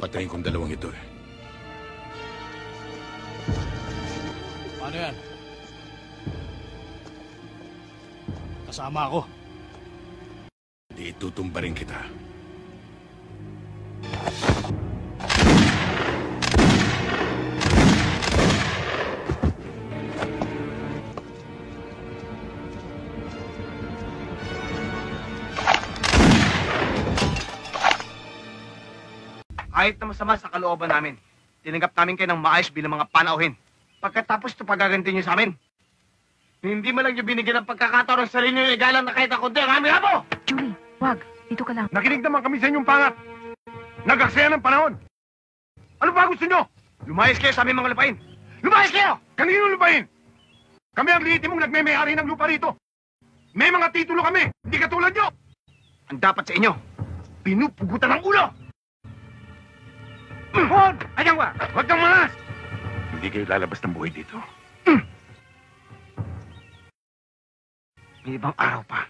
Patayin kong dalawang ito eh. Paano yan? Kasama ako. Di itutumba rin kita. Kahit na masama sa kalooban namin, tinanggap namin kayo ng maayos bilang mga panauhin. Pagkatapos ito pagaganti niyo sa amin, hindi mo lang yung binigyan ng pagkakataon ng sarili niyo igalan na kahit ako din. Ang aming amo! Julie, wag. Dito ka lang. Nakinig naman kami sa inyong pangat. Nagaksaya ng panahon. Ano ba gusto nyo? Lumayas kayo sa aming mga lupain! Lumayas kayo! Kanino lupain? Kami ang liitimong nagme-may-ari ng lupa rito. May mga titulo kami, hindi katulad nyo. Ang dapat sa inyo, pinupugutan ng ulo! Huwag! Ayan wa! Huwag kang malas! Hindi kayo lalabas ng buhay dito. May ibang araw pa.